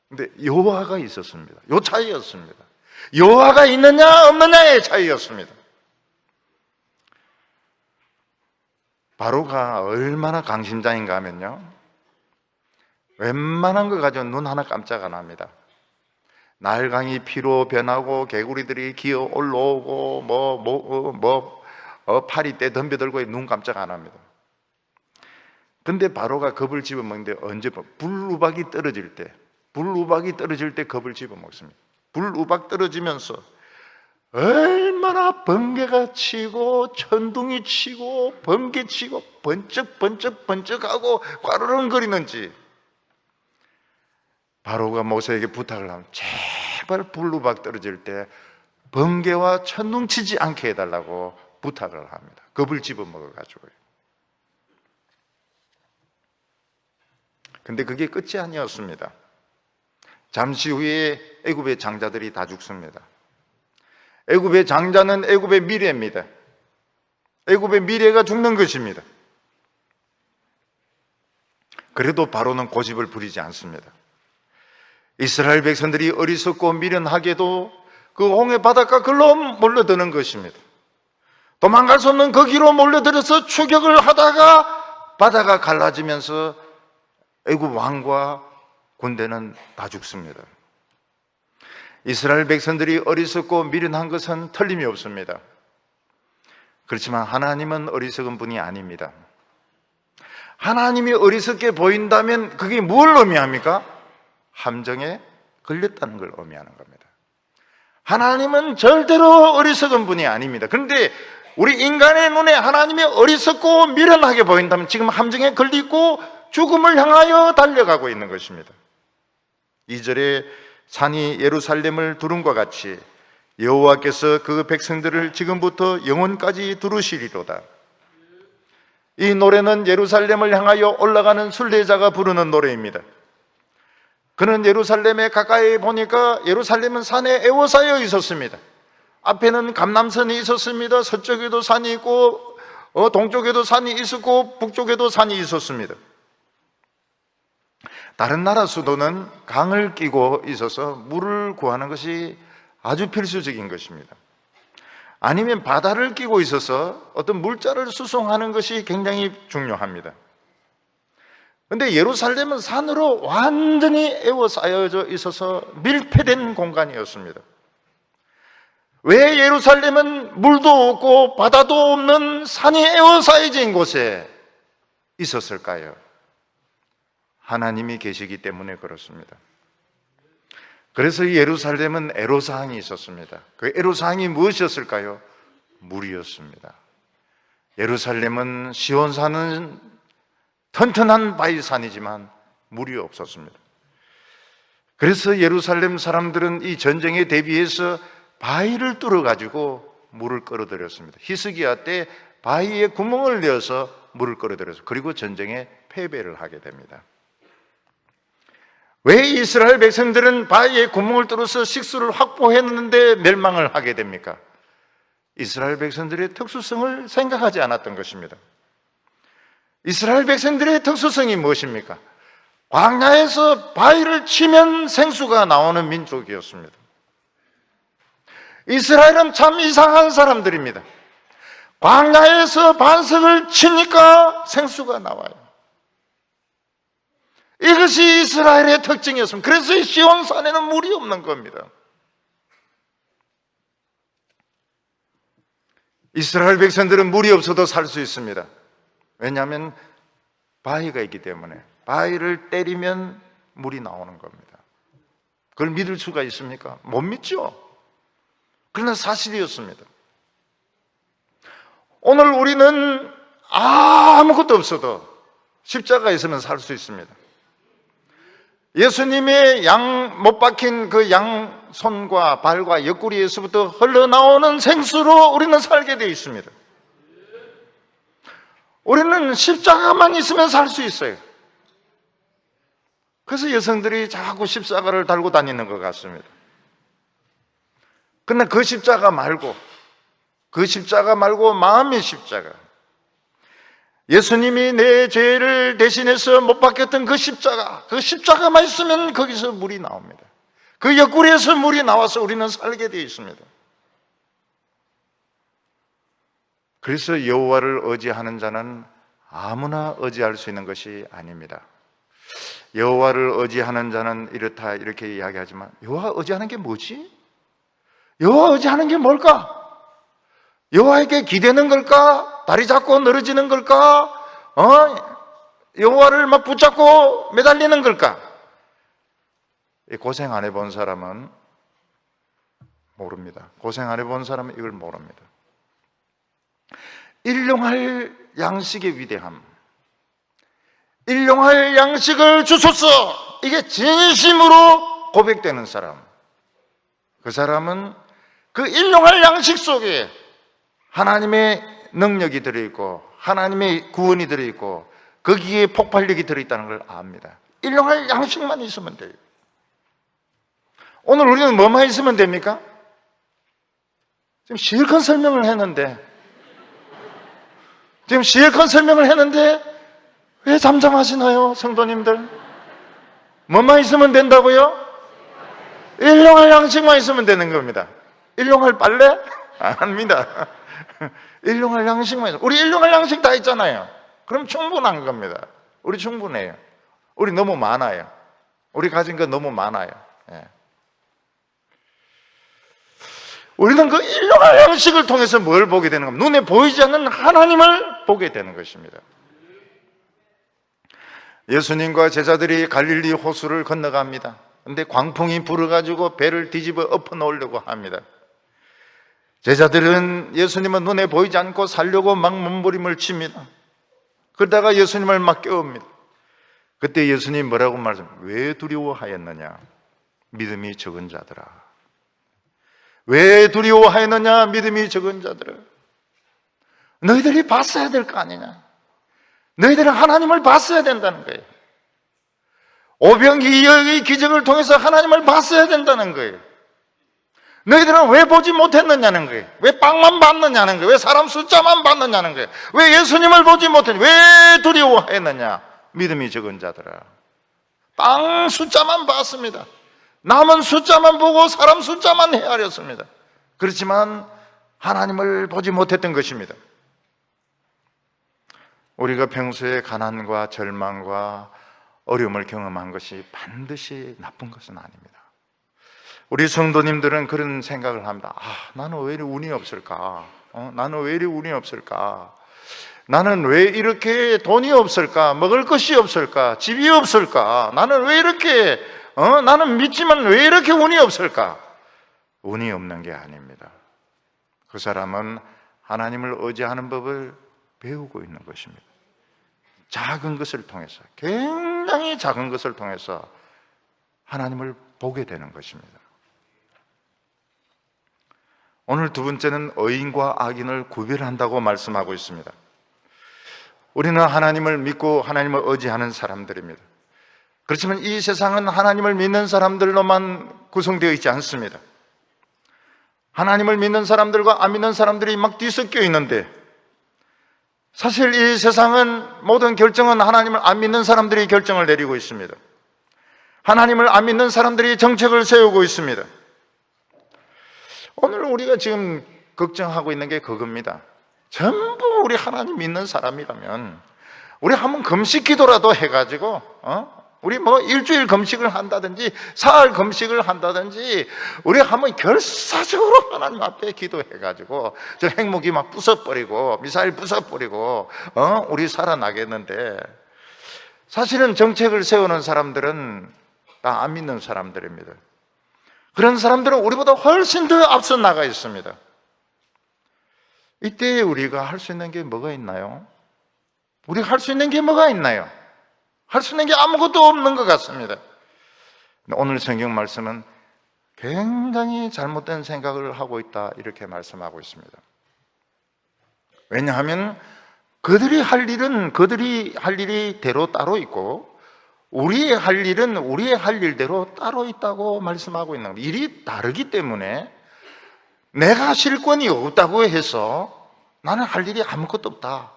근데 여호와가 있었습니다. 요 차이였습니다. 여호와가 있느냐 없느냐의 차이였습니다. 바로가 얼마나 강심장인가 하면요, 웬만한 거 가지고 눈 하나 깜짝 안 합니다. 날강이 피로 변하고 개구리들이 기어 올라오고 파리 때 덤벼들고 눈 깜짝 안 합니다. 근데 바로가 겁을 집어먹는데 언제 불우박이 떨어질 때 겁을 집어먹습니다. 불우박 떨어지면서 얼마나 번개가 치고 천둥이 치고 번개 치고 번쩍하고 과르릉거리는지 바로가 모세에게 부탁을 하면 제발 불우박 떨어질 때 번개와 천둥 치지 않게 해달라고 부탁을 합니다. 겁을 집어먹어가지고요. 근데 그게 끝이 아니었습니다. 잠시 후에 애굽의 장자들이 다 죽습니다. 애굽의 장자는 애굽의 미래입니다. 애굽의 미래가 죽는 것입니다. 그래도 바로는 고집을 부리지 않습니다. 이스라엘 백성들이 어리석고 미련하게도 그 홍해 바닷가 글로 몰려드는 것입니다. 도망갈 수 없는 그 길로 몰려들어서 추격을 하다가 바다가 갈라지면서 애굽 왕과 군대는 다 죽습니다. 이스라엘 백성들이 어리석고 미련한 것은 틀림이 없습니다. 그렇지만 하나님은 어리석은 분이 아닙니다. 하나님이 어리석게 보인다면 그게 뭘 의미합니까? 함정에 걸렸다는 걸 의미하는 겁니다. 하나님은 절대로 어리석은 분이 아닙니다. 그런데 우리 인간의 눈에 하나님이 어리석고 미련하게 보인다면 지금 함정에 걸리고 죽음을 향하여 달려가고 있는 것입니다. 2절에 산이 예루살렘을 두른과 같이 여호와께서 그 백성들을 지금부터 영원까지 두르시리로다. 이 노래는 예루살렘을 향하여 올라가는 순례자가 부르는 노래입니다. 그는 예루살렘에 가까이 보니까 예루살렘은 산에 에워싸여 있었습니다. 앞에는 감람선이 있었습니다. 서쪽에도 산이 있고 동쪽에도 산이 있었고 북쪽에도 산이 있었습니다. 다른 나라 수도는 강을 끼고 있어서 물을 구하는 것이 아주 필수적인 것입니다. 아니면 바다를 끼고 있어서 어떤 물자를 수송하는 것이 굉장히 중요합니다. 그런데 예루살렘은 산으로 완전히 에워싸여져 있어서 밀폐된 공간이었습니다. 왜 예루살렘은 물도 없고 바다도 없는 산이 에워싸여진 곳에 있었을까요? 하나님이 계시기 때문에 그렇습니다. 그래서 예루살렘은 애로사항이 있었습니다. 그 애로사항이 무엇이었을까요? 물이었습니다. 예루살렘은 시온산은 튼튼한 바위산이지만 물이 없었습니다. 그래서 예루살렘 사람들은 이 전쟁에 대비해서 바위를 뚫어가지고 물을 끌어들였습니다. 히스기야 때 바위에 구멍을 내어서 물을 끌어들여서 그리고 전쟁에 패배를 하게 됩니다. 왜 이스라엘 백성들은 바위에 구멍을 뚫어서 식수를 확보했는데 멸망을 하게 됩니까? 이스라엘 백성들의 특수성을 생각하지 않았던 것입니다. 이스라엘 백성들의 특수성이 무엇입니까? 광야에서 바위를 치면 생수가 나오는 민족이었습니다. 이스라엘은 참 이상한 사람들입니다. 광야에서 반석을 치니까 생수가 나와요. 이것이 이스라엘의 특징이었습니다. 그래서 이 시온산에는 물이 없는 겁니다. 이스라엘 백성들은 물이 없어도 살 수 있습니다. 왜냐하면 바위가 있기 때문에 바위를 때리면 물이 나오는 겁니다. 그걸 믿을 수가 있습니까? 못 믿죠. 그러나 사실이었습니다. 오늘 우리는 아무것도 없어도 십자가 있으면 살 수 있습니다. 예수님의 양 못 박힌 그 양손과 발과 옆구리에서부터 흘러나오는 생수로 우리는 살게 되어 있습니다. 우리는 십자가만 있으면 살 수 있어요. 그래서 여성들이 자꾸 십자가를 달고 다니는 것 같습니다. 그러나 그 십자가 말고 마음의 십자가, 예수님이 내 죄를 대신해서 못 박혔던 그 십자가만 있으면 거기서 물이 나옵니다. 그 옆구리에서 물이 나와서 우리는 살게 되어 있습니다. 그래서 여호와를 의지하는 자는 아무나 의지할 수 있는 것이 아닙니다. 여호와를 의지하는 자는 이렇다 이렇게 이야기하지만 여호와 의지하는 게 뭐지? 여호와 의지하는 게 뭘까? 여호와에게 기대는 걸까? 다리 잡고 늘어지는 걸까? 여호와를 막 붙잡고 매달리는 걸까? 고생 안 해본 사람은 모릅니다. 고생 안 해본 사람은 이걸 모릅니다. 일용할 양식의 위대함, 일용할 양식을 주소서, 이게 진심으로 고백되는 사람, 그 사람은 그 일용할 양식 속에 하나님의 능력이 들어있고 하나님의 구원이 들어있고 거기에 폭발력이 들어있다는 걸 압니다. 일용할 양식만 있으면 돼요. 오늘 우리는 뭐만 있으면 됩니까? 지금 실컷 설명을 했는데 왜 잠잠하시나요, 성도님들? 뭐만 있으면 된다고요? 일용할 양식만 있으면 되는 겁니다. 일용할 빨래? 아닙니다. 일용할 양식만 있어요. 우리 일용할 양식 다 있잖아요. 그럼 충분한 겁니다. 우리 충분해요. 우리 너무 많아요. 우리 가진 거 너무 많아요. 예. 우리는 그 일용할 양식을 통해서 뭘 보게 되는 겁니까? 눈에 보이지 않는 하나님을 보게 되는 것입니다. 예수님과 제자들이 갈릴리 호수를 건너갑니다. 그런데 광풍이 불어가지고 배를 뒤집어 엎어 놓으려고 합니다. 제자들은 예수님은 눈에 보이지 않고 살려고 막 몸부림을 칩니다. 그러다가 예수님을 막 깨웁니다. 그때 예수님 뭐라고 말씀하세요? 왜 두려워하였느냐? 믿음이 적은 자들아. 왜 두려워하였느냐? 믿음이 적은 자들아. 너희들이 봤어야 될 거 아니냐? 너희들은 하나님을 봤어야 된다는 거예요. 오병이어의 기적을 통해서 하나님을 봤어야 된다는 거예요. 너희들은 왜 보지 못했느냐는 거예요. 왜 빵만 봤느냐는 거예요. 왜 사람 숫자만 봤느냐는 거예요. 왜 예수님을 보지 못했느냐. 왜 두려워했느냐. 믿음이 적은 자들아, 빵 숫자만 봤습니다. 남은 숫자만 보고 사람 숫자만 헤아렸습니다. 그렇지만 하나님을 보지 못했던 것입니다. 우리가 평소에 가난과 절망과 어려움을 경험한 것이 반드시 나쁜 것은 아닙니다. 우리 성도님들은 그런 생각을 합니다. 나는 왜 이리 운이 없을까? 나는 왜 이리 운이 없을까? 나는 왜 이렇게 돈이 없을까? 먹을 것이 없을까? 집이 없을까? 나는 왜 이렇게 나는 믿지만 왜 이렇게 운이 없을까? 운이 없는 게 아닙니다. 그 사람은 하나님을 의지하는 법을 배우고 있는 것입니다. 작은 것을 통해서, 굉장히 작은 것을 통해서 하나님을 보게 되는 것입니다. 오늘 두 번째는 의인과 악인을 구별한다고 말씀하고 있습니다. 우리는 하나님을 믿고 하나님을 의지하는 사람들입니다. 그렇지만 이 세상은 하나님을 믿는 사람들로만 구성되어 있지 않습니다. 하나님을 믿는 사람들과 안 믿는 사람들이 막 뒤섞여 있는데, 사실 이 세상은 모든 결정은 하나님을 안 믿는 사람들이 결정을 내리고 있습니다. 하나님을 안 믿는 사람들이 정책을 세우고 있습니다. 오늘 우리가 지금 걱정하고 있는 게 그겁니다. 전부 우리 하나님 믿는 사람이라면 우리 한번 금식 기도라도 해가지고 우리 일주일 금식을 한다든지 사흘 금식을 한다든지 우리 한번 결사적으로 하나님 앞에 기도해가지고 저 핵무기 막 부숴버리고 미사일 부숴버리고 우리 살아나겠는데, 사실은 정책을 세우는 사람들은 다 안 믿는 사람들입니다. 그런 사람들은 우리보다 훨씬 더 앞서 나가 있습니다. 이때 우리가 할 수 있는 게 뭐가 있나요? 우리가 할 수 있는 게 뭐가 있나요? 할 수 있는 게 아무것도 없는 것 같습니다. 오늘 성경 말씀은 굉장히 잘못된 생각을 하고 있다, 이렇게 말씀하고 있습니다. 왜냐하면 그들이 할 일이 대로 따로 있고, 우리의 할 일은 우리의 할 일대로 따로 있다고 말씀하고 있는 겁니다. 일이 다르기 때문에 내가 실권이 없다고 해서 나는 할 일이 아무것도 없다,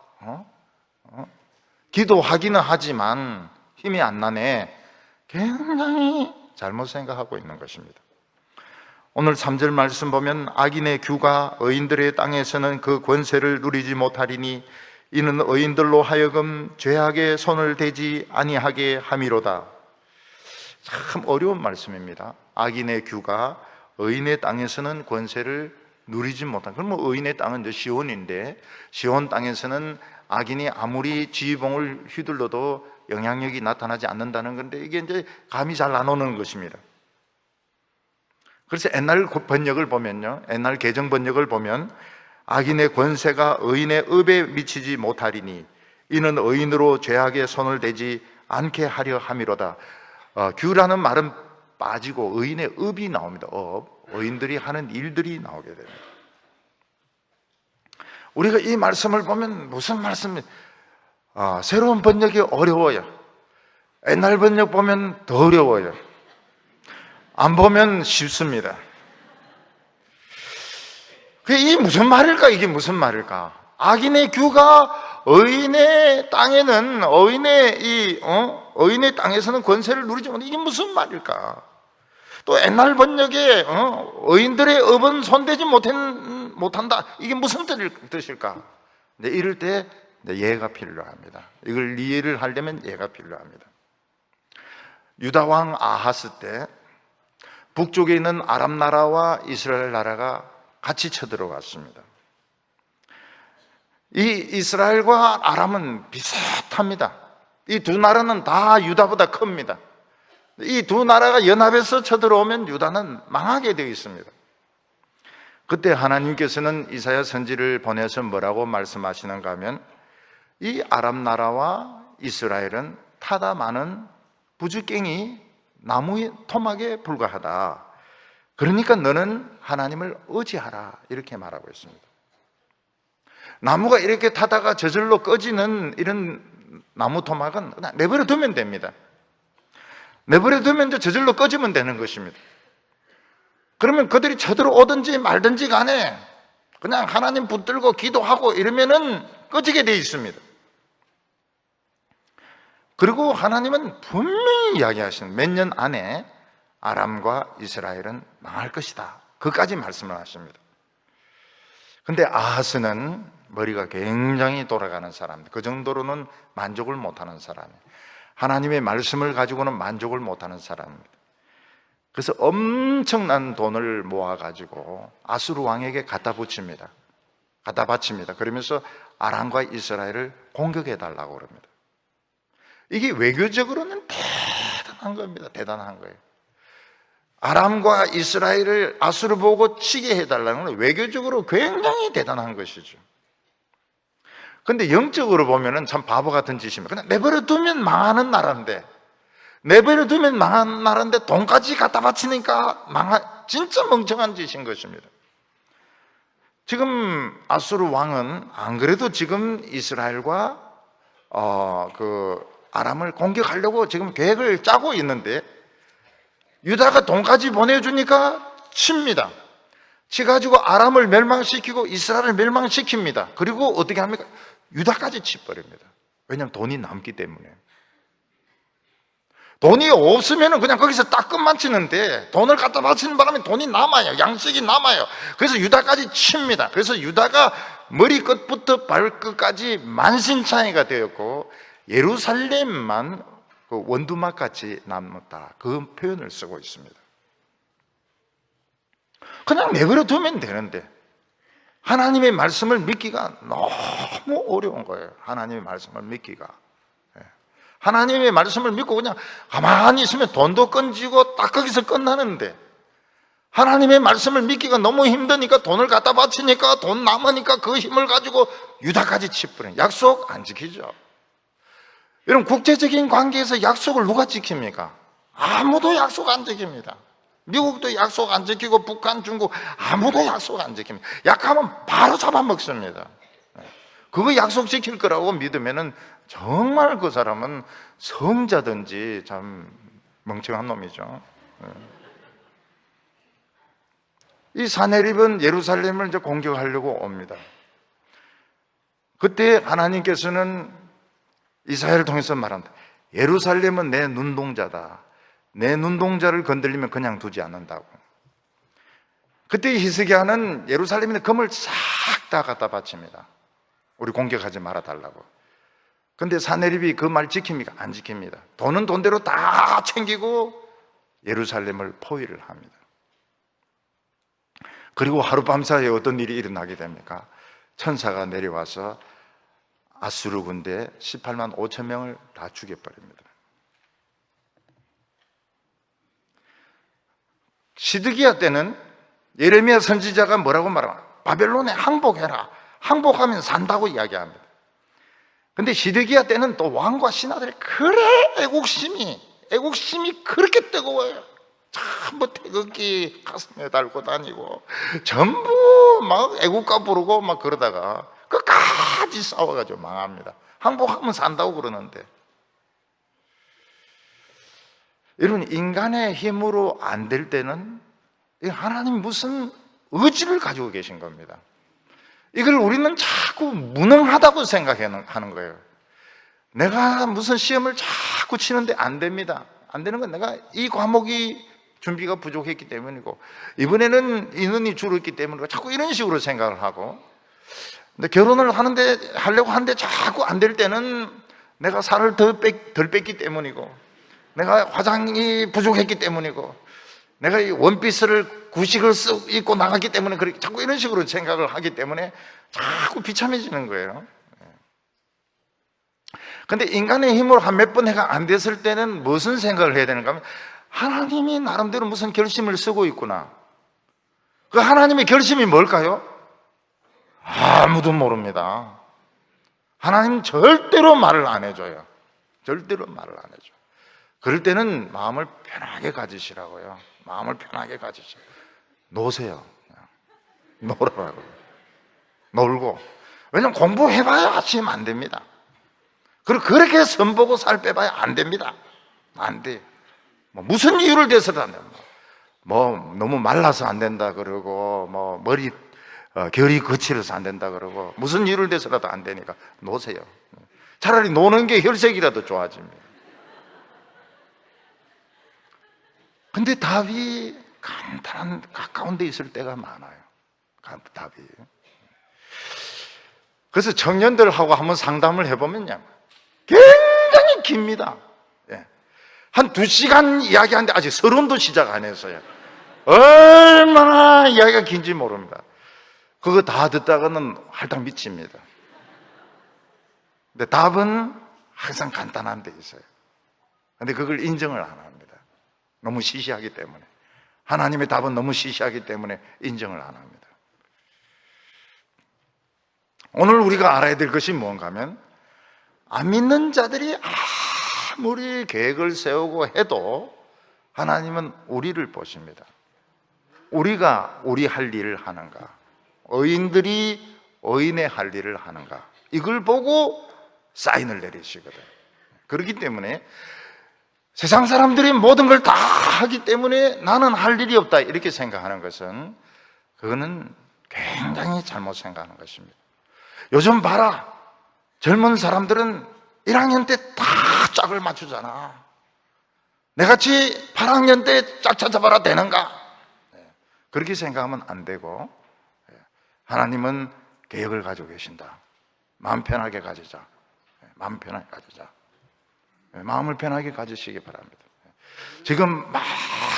기도하기는 하지만 힘이 안 나네, 굉장히 잘못 생각하고 있는 것입니다. 오늘 3절 말씀 보면 악인의 규가 의인들의 땅에서는 그 권세를 누리지 못하리니 이는 의인들로 하여금 죄악에 손을 대지 아니하게 함이로다. 참 어려운 말씀입니다. 악인의 규가 의인의 땅에서는 권세를 누리지 못한, 그럼 의인의 땅은 이제 시온인데, 시온 땅에서는 악인이 아무리 지휘봉을 휘둘러도 영향력이 나타나지 않는다는 건데, 이게 이제 감이 잘 안 오는 것입니다. 그래서 옛날 번역을 보면요, 옛날 개정 번역을 보면 악인의 권세가 의인의 업에 미치지 못하리니 이는 의인으로 죄악에 손을 대지 않게 하려 함이로다. 규라는 말은 빠지고 의인의 업이 나옵니다. 의인들이 하는 일들이 나오게 됩니다. 우리가 이 말씀을 보면 무슨 말씀이, 새로운 번역이 어려워요. 옛날 번역 보면 더 어려워요. 안 보면 쉽습니다. 이게 무슨 말일까? 이게 무슨 말일까? 악인의 규가 의인의 땅에는, 의인의 땅에서는 권세를 누리지 못한다. 이게 무슨 말일까? 또 옛날 번역에 의인들의 업은 손대지 못한다. 이게 무슨 뜻일까? 이럴 때 예가 필요합니다. 이걸 이해를 하려면 예가 필요합니다. 유다 왕 아하스 때 북쪽에 있는 아람 나라와 이스라엘 나라가 같이 쳐들어왔습니다. 이 이스라엘과 아람은 비슷합니다. 이 두 나라는 다 유다보다 큽니다. 이 두 나라가 연합해서 쳐들어오면 유다는 망하게 되어 있습니다. 그때 하나님께서는 이사야 선지를 보내서 뭐라고 말씀하시는가 하면, 이 아람 나라와 이스라엘은 타다 많은 부주깽이 나무 토막에 불과하다. 그러니까 너는 하나님을 의지하라, 이렇게 말하고 있습니다. 나무가 이렇게 타다가 저절로 꺼지는 이런 나무 토막은 그냥 내버려 두면 됩니다. 내버려 두면 저절로 꺼지면 되는 것입니다. 그러면 그들이 쳐들어오든지 말든지 간에 그냥 하나님 붙들고 기도하고 이러면은 꺼지게 돼 있습니다. 그리고 하나님은 분명히 이야기하시는 몇 년 안에 아람과 이스라엘은 망할 것이다. 그까지 말씀을 하십니다. 근데 아하스는 머리가 굉장히 돌아가는 사람입니다. 그 정도로는 만족을 못하는 사람이에요. 하나님의 말씀을 가지고는 만족을 못하는 사람입니다. 그래서 엄청난 돈을 모아가지고 아수르 왕에게 갖다 바칩니다. 그러면서 아람과 이스라엘을 공격해달라고 그럽니다. 이게 외교적으로는 대단한 겁니다. 대단한 거예요. 아람과 이스라엘을 아수르 보고 치게 해달라는 건 외교적으로 굉장히 대단한 것이죠. 근데 영적으로 보면은 참 바보 같은 짓입니다. 그냥 내버려 두면 망하는 나라인데, 돈까지 갖다 바치니까 진짜 멍청한 짓인 것입니다. 지금 아수르 왕은 안 그래도 지금 이스라엘과 아람을 공격하려고 지금 계획을 짜고 있는데, 유다가 돈까지 보내주니까 칩니다. 치가지고 아람을 멸망시키고 이스라엘을 멸망시킵니다. 그리고 어떻게 합니까? 유다까지 치버립니다. 왜냐하면 돈이 남기 때문에. 돈이 없으면 그냥 거기서 딱 끝만 치는데, 돈을 갖다 바치는 바람에 돈이 남아요. 양식이 남아요. 그래서 유다까지 칩니다. 그래서 유다가 머리끝부터 발끝까지 만신창이가 되었고, 예루살렘만 원두막같이 남았다. 그 표현을 쓰고 있습니다. 그냥 내버려 두면 되는데 하나님의 말씀을 믿기가 너무 어려운 거예요. 하나님의 말씀을 믿기가. 하나님의 말씀을 믿고 그냥 가만히 있으면 돈도 건지고 딱 거기서 끝나는데, 하나님의 말씀을 믿기가 너무 힘드니까 돈을 갖다 바치니까 돈 남으니까 그 힘을 가지고 유다까지 치버려요. 약속 안 지키죠. 여러분, 국제적인 관계에서 약속을 누가 지킵니까? 아무도 약속 안 지킵니다. 미국도 약속 안 지키고 북한, 중국 아무도 약속 안 지킵니다. 약하면 바로 잡아먹습니다. 그거 약속 지킬 거라고 믿으면은 정말 그 사람은 성자든지 참 멍청한 놈이죠. 이 사내립은 예루살렘을 이제 공격하려고 옵니다. 그때 하나님께서는 이사야를 통해서 말한다. 예루살렘은 내 눈동자다. 내 눈동자를 건들리면 그냥 두지 않는다고. 그때 히스기야는 예루살렘에 금을 싹 다 갖다 바칩니다. 우리 공격하지 말아달라고. 근데 사내립이 그 말 지킵니까? 안 지킵니다. 돈은 돈대로 다 챙기고 예루살렘을 포위를 합니다. 그리고 하룻밤 사이에 어떤 일이 일어나게 됩니까? 천사가 내려와서 아수르 군대 18만 5천 명을 다 죽여버립니다. 시드기야 때는 예레미야 선지자가 뭐라고 말하나? 바벨론에 항복해라. 항복하면 산다고 이야기합니다. 근데 시드기야 때는 또 왕과 신하들이 그래 애국심이 그렇게 뜨거워요. 전부 태극기 가슴에 달고 다니고 전부 막 애국가 부르고 막 그러다가 끝까지 싸워가지고 망합니다. 항복하면 산다고 그러는데, 여러분, 인간의 힘으로 안 될 때는 하나님이 무슨 의지를 가지고 계신 겁니다. 이걸 우리는 자꾸 무능하다고 생각하는 거예요. 내가 무슨 시험을 자꾸 치는데 안 됩니다. 안 되는 건 내가 이 과목이 준비가 부족했기 때문이고, 이번에는 인원이 줄었기 때문이고, 자꾸 이런 식으로 생각을 하고, 근데 결혼을 하려고 하는데 자꾸 안 될 때는 내가 살을 덜 뺐기 때문이고, 내가 화장이 부족했기 때문이고, 내가 이 원피스를 구식을 입고 나갔기 때문에 그렇게 자꾸 이런 식으로 생각을 하기 때문에 자꾸 비참해지는 거예요. 근데 인간의 힘으로 한 몇 번 해가 안 됐을 때는 무슨 생각을 해야 되는가 하면, 하나님이 나름대로 무슨 결심을 쓰고 있구나. 그 하나님의 결심이 뭘까요? 아무도 모릅니다. 하나님 절대로 말을 안 해줘요. 절대로 말을 안 해줘. 그럴 때는 마음을 편하게 가지시라고요. 마음을 편하게 가지시고 노세요. 그냥 놀아라고. 놀고. 왜냐면 공부해봐야 하시면 안 됩니다. 그리고 그렇게 선보고 살 빼봐야 안 됩니다. 안 돼. 무슨 이유를 대서도 안 됩니다. 뭐 너무 말라서 안 된다 그러고 뭐 머리 결이 거칠어서 안 된다 그러고 무슨 이유를 대서라도 안 되니까 노세요. 차라리 노는 게 혈색이라도 좋아집니다. 근데 답이 간단한 가까운 데 있을 때가 많아요. 답이. 그래서 청년들하고 한번 상담을 해보면요, 굉장히 깁니다. 한 2시간 이야기하는데 아직 서론도 시작 안 했어요. 얼마나 이야기가 긴지 모릅니다. 그거 다 듣다가는 할당 미칩니다. 근데 답은 항상 간단한 데 있어요. 근데 그걸 인정을 안 합니다. 너무 시시하기 때문에. 하나님의 답은 너무 시시하기 때문에 인정을 안 합니다. 오늘 우리가 알아야 될 것이 뭔가 하면, 안 믿는 자들이 아무리 계획을 세우고 해도 하나님은 우리를 보십니다. 우리가 우리 할 일을 하는가, 의인들이 의인의 할 일을 하는가, 이걸 보고 사인을 내리시거든. 그렇기 때문에 세상 사람들이 모든 걸 다 하기 때문에 나는 할 일이 없다 이렇게 생각하는 것은, 그거는 굉장히 잘못 생각하는 것입니다. 요즘 봐라, 젊은 사람들은 1학년 때 다 짝을 맞추잖아. 내같이 8학년 때 짝 찾아봐라 되는가? 그렇게 생각하면 안 되고, 하나님은 계획을 가지고 계신다. 마음 편하게 가지자. 마음 편하게 가지자. 마음을 편하게 가지시기 바랍니다. 지금 막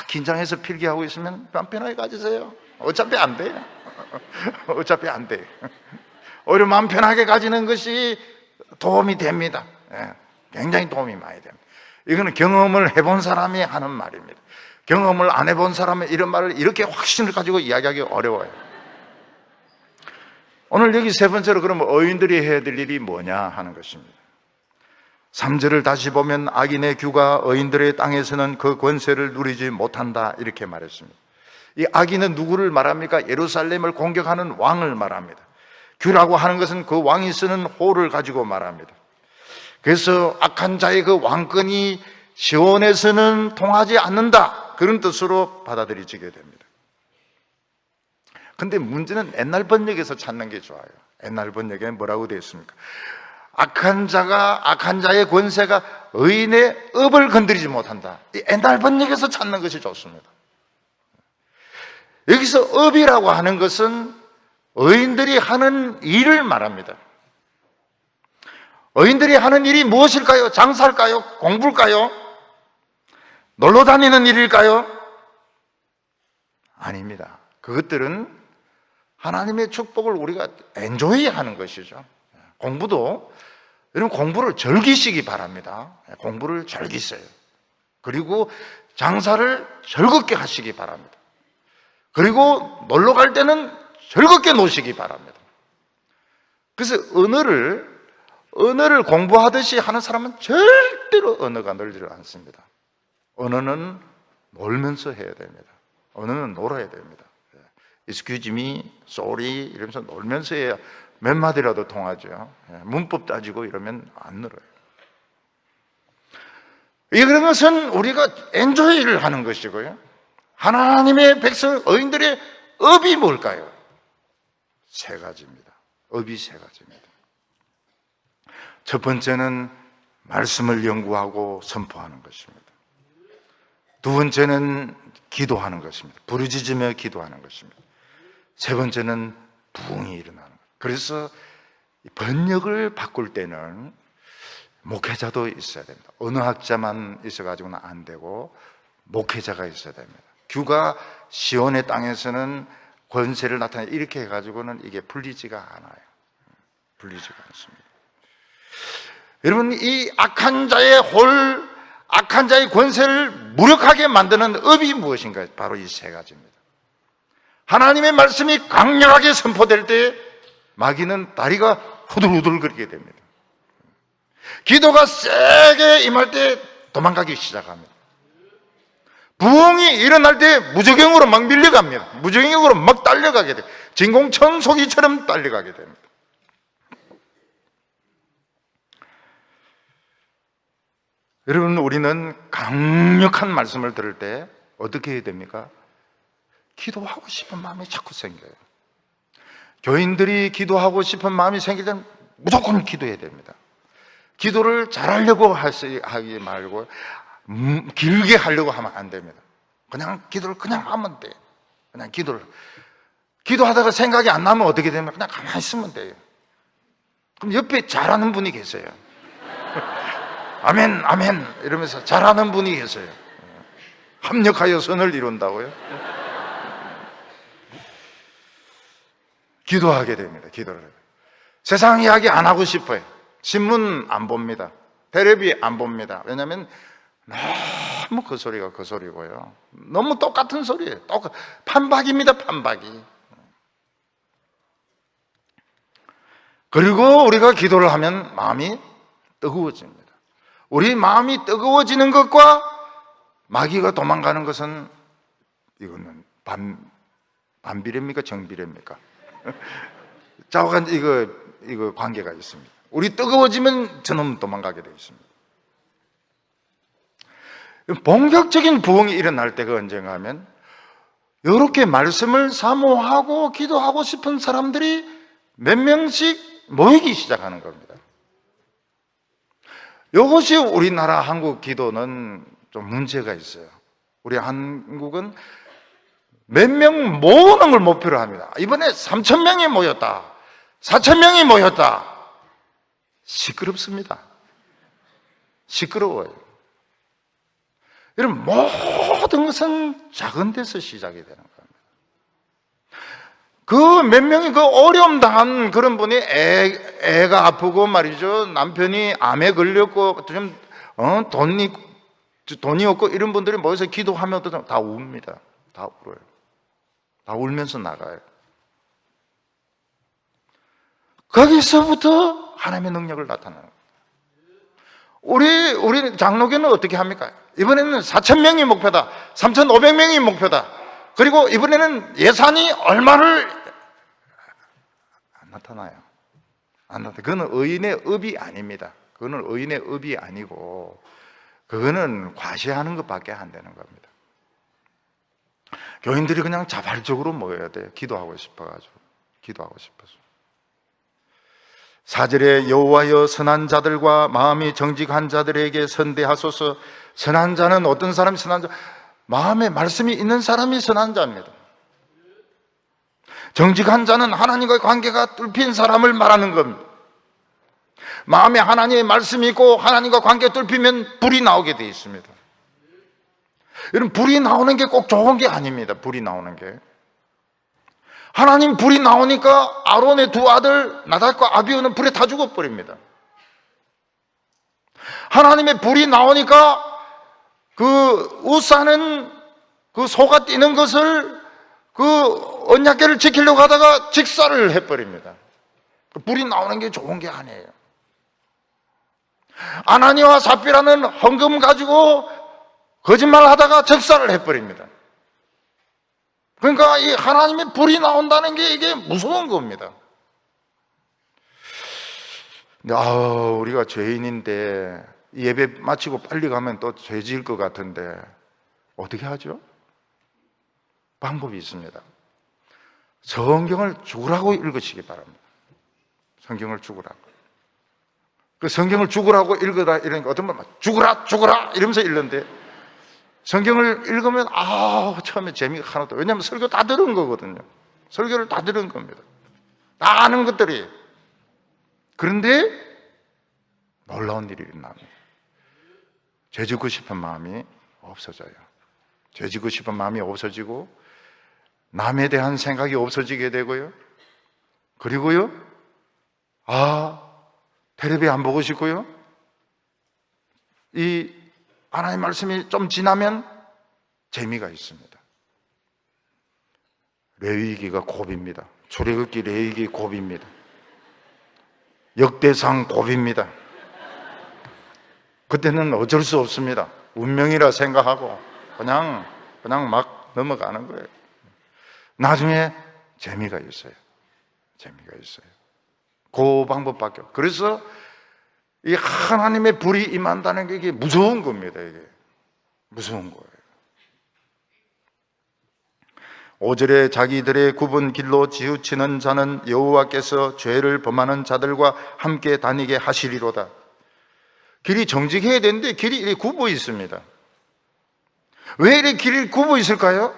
긴장해서 필기하고 있으면 마음 편하게 가지세요. 어차피 안 돼요. 어차피 안 돼요. 오히려 마음 편하게 가지는 것이 도움이 됩니다. 굉장히 도움이 많이 됩니다. 이거는 경험을 해본 사람이 하는 말입니다. 경험을 안 해본 사람은 이런 말을 이렇게 확신을 가지고 이야기하기 어려워요. 오늘 여기 세 번째로, 그러면 의인들이 해야 될 일이 뭐냐 하는 것입니다. 3절을 다시 보면 악인의 규가 의인들의 땅에서는 그 권세를 누리지 못한다 이렇게 말했습니다. 이 악인은 누구를 말합니까? 예루살렘을 공격하는 왕을 말합니다. 규라고 하는 것은 그 왕이 쓰는 호를 가지고 말합니다. 그래서 악한 자의 그 왕권이 시온에서는 통하지 않는다, 그런 뜻으로 받아들여지게 됩니다. 근데 문제는 옛날 번역에서 찾는 게 좋아요. 옛날 번역에 뭐라고 되어 있습니까? 악한 자의 권세가 의인의 업을 건드리지 못한다. 이 옛날 번역에서 찾는 것이 좋습니다. 여기서 업이라고 하는 것은 의인들이 하는 일을 말합니다. 의인들이 하는 일이 무엇일까요? 장사일까요? 공부일까요? 놀러 다니는 일일까요? 아닙니다. 그것들은 하나님의 축복을 우리가 엔조이 하는 것이죠. 공부도, 여러분 공부를 즐기시기 바랍니다. 공부를 즐기세요. 그리고 장사를 즐겁게 하시기 바랍니다. 그리고 놀러 갈 때는 즐겁게 노시기 바랍니다. 그래서 언어를 공부하듯이 하는 사람은 절대로 언어가 늘지를 않습니다. 언어는 놀면서 해야 됩니다. 언어는 놀아야 됩니다. Excuse me, sorry 이러면서 놀면서 해야 몇 마디라도 통하죠. 문법 따지고 이러면 안 늘어요. 이런 것은 우리가 엔조이를 하는 것이고요. 하나님의 백성 의인들의 업이 뭘까요? 세 가지입니다. 업이 세 가지입니다. 첫 번째는 말씀을 연구하고 선포하는 것입니다. 두 번째는 기도하는 것입니다. 부르짖으며 기도하는 것입니다. 세 번째는 부흥이 일어나는 거예요. 그래서 번역을 바꿀 때는 목회자도 있어야 됩니다. 언어학자만 있어가지고는 안 되고 목회자가 있어야 됩니다. 규가 시온의 땅에서는 권세를 나타내 이렇게 해가지고는 이게 풀리지가 않아요. 풀리지가 않습니다. 여러분, 이 악한 자의 권세를 무력하게 만드는 업이 무엇인가요? 바로 이 세 가지입니다. 하나님의 말씀이 강력하게 선포될 때 마귀는 다리가 후들후들거리게 됩니다. 기도가 세게 임할 때 도망가기 시작합니다. 부흥이 일어날 때 무저경으로 막 밀려갑니다. 무저경으로 막 딸려가게 돼요. 진공청소기처럼 딸려가게 됩니다. 여러분, 우리는 강력한 말씀을 들을 때 어떻게 해야 됩니까? 기도하고 싶은 마음이 자꾸 생겨요. 교인들이 기도하고 싶은 마음이 생길 때는 무조건 기도해야 됩니다. 기도를 잘하려고 하지 말고 길게 하려고 하면 안 됩니다. 그냥 기도를 그냥 하면 돼요. 그냥 기도하다가 생각이 안 나면 어떻게 되면 그냥 가만히 있으면 돼요. 그럼 옆에 잘하는 분이 계세요. 아멘 아멘 이러면서 잘하는 분이 계세요. 합력하여 선을 이룬다고요? 기도하게 됩니다. 기도를. 세상 이야기 안 하고 싶어요. 신문 안 봅니다. 텔레비 안 봅니다. 왜냐하면 너무 그 소리가 그 소리고요. 너무 똑같은 소리예요. 판박입니다. 판박이. 그리고 우리가 기도를 하면 마음이 뜨거워집니다. 우리 마음이 뜨거워지는 것과 마귀가 도망가는 것은 이거는 반비례입니까? 정비례입니까? 좌우간 이거 관계가 있습니다. 우리 뜨거워지면 저놈 도망가게 되어 있습니다. 본격적인 부흥이 일어날 때가 언젠가 하면 이렇게 말씀을 사모하고 기도하고 싶은 사람들이 몇 명씩 모이기 시작하는 겁니다. 이것이 우리나라 한국 기도는 좀 문제가 있어요. 우리 한국은 몇 명 모으는 걸 목표로 합니다. 이번에 3,000명이 모였다, 4,000명이 모였다. 시끄럽습니다. 시끄러워요. 이런 모든 것은 작은 데서 시작이 되는 겁니다. 그 몇 명이 그 어려움 당한 그런 분이 애가 아프고 말이죠. 남편이 암에 걸렸고 좀 돈이 없고 이런 분들이 모여서 기도하면 다 웁니다. 다 울어요. 다 울면서 나가요. 거기서부터 하나님의 능력을 나타내는 거예요. 우리 장로교는 어떻게 합니까? 이번에는 4,000명이 목표다, 3,500명이 목표다. 그리고 이번에는 예산이 얼마를 안 나타나요. 안 나타나요. 그거는 의인의 업이 아닙니다. 그거는 의인의 업이 아니고 그거는 과시하는 것밖에 안 되는 겁니다. 교인들이 그냥 자발적으로 모여야 돼요. 기도하고 싶어가지고. 기도하고 싶어서. 4절에 여호와여 선한 자들과 마음이 정직한 자들에게 선대하소서. 선한 자는 어떤 사람이 선한 자? 마음에 말씀이 있는 사람이 선한 자입니다. 정직한 자는 하나님과의 관계가 뚫힌 사람을 말하는 겁니다. 마음에 하나님의 말씀이 있고 하나님과 관계가 뚫히면 불이 나오게 되어 있습니다. 여러분, 불이 나오는 게 꼭 좋은 게 아닙니다. 불이 나오는 게. 하나님 불이 나오니까 아론의 두 아들 나답과 아비후는 불에 다 죽어버립니다. 하나님의 불이 나오니까 그 우사는 그 소가 뛰는 것을 그 언약궤를 지키려고 하다가 직사를 해버립니다. 불이 나오는 게 좋은 게 아니에요. 아나니와 삽비라는 헌금 가지고 거짓말을 하다가 적사를 해버립니다. 그러니까 이 하나님의 불이 나온다는 게 이게 무서운 겁니다. 우리가 죄인인데 예배 마치고 빨리 가면 또 죄 지을 것 같은데 어떻게 하죠? 방법이 있습니다. 성경을 죽으라고 읽으시기 바랍니다. 성경을 죽으라고. 그 성경을 죽으라고 읽으라 이러니까 어떤 분은 죽으라 이러면서 읽는데 성경을 읽으면 처음에 재미가 하나도. 왜냐하면 설교 다 들은 거거든요. 설교를 다 들은 겁니다. 다 아는 것들이. 그런데 놀라운 일이 일어납니다. 죄 짓고 싶은 마음이 없어져요. 죄 짓고 싶은 마음이 없어지고 남에 대한 생각이 없어지게 되고요. 그리고요, 텔레비 안 보고 싶고요. 이 하나님 말씀이 좀 지나면 재미가 있습니다. 레위기가 고비입니다. 출애굽기 레위기 고비입니다. 역대상 고비입니다. 그때는 어쩔 수 없습니다. 운명이라 생각하고 그냥 막 넘어가는 거예요. 나중에 재미가 있어요. 재미가 있어요. 그 방법밖에. 그래서 이 하나님의 불이 임한다는 게 이게 무서운 겁니다. 이게 무서운 거예요. 5절에 자기들의 굽은 길로 치우치는 자는 여호와께서 죄를 범하는 자들과 함께 다니게 하시리로다. 길이 정직해야 되는데 길이 이렇게 굽어 있습니다. 왜 이렇게 길이 굽어 있을까요?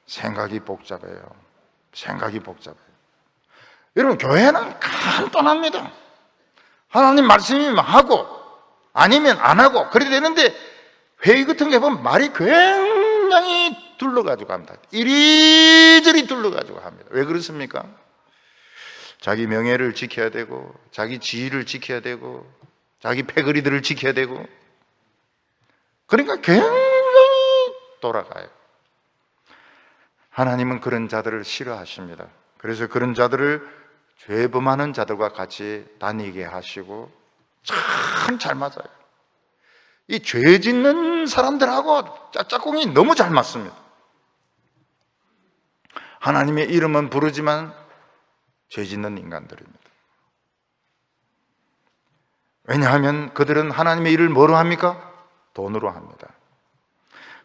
생각이 복잡해요. 생각이 복잡해요. 여러분, 교회는 간단합니다. 하나님 말씀이면 하고 아니면 안 하고 그래야 되는데, 회의 같은 게 보면 말이 굉장히 둘러가지고 합니다. 이리저리 둘러가지고 합니다. 왜 그렇습니까? 자기 명예를 지켜야 되고, 자기 지위를 지켜야 되고, 자기 패거리들을 지켜야 되고, 그러니까 굉장히 돌아가요. 하나님은 그런 자들을 싫어하십니다. 그래서 그런 자들을 죄범하는 자들과 같이 다니게 하시고, 참 잘 맞아요. 이 죄 짓는 사람들하고 짝짝꿍이 너무 잘 맞습니다. 하나님의 이름은 부르지만 죄 짓는 인간들입니다. 왜냐하면 그들은 하나님의 일을 뭐로 합니까? 돈으로 합니다.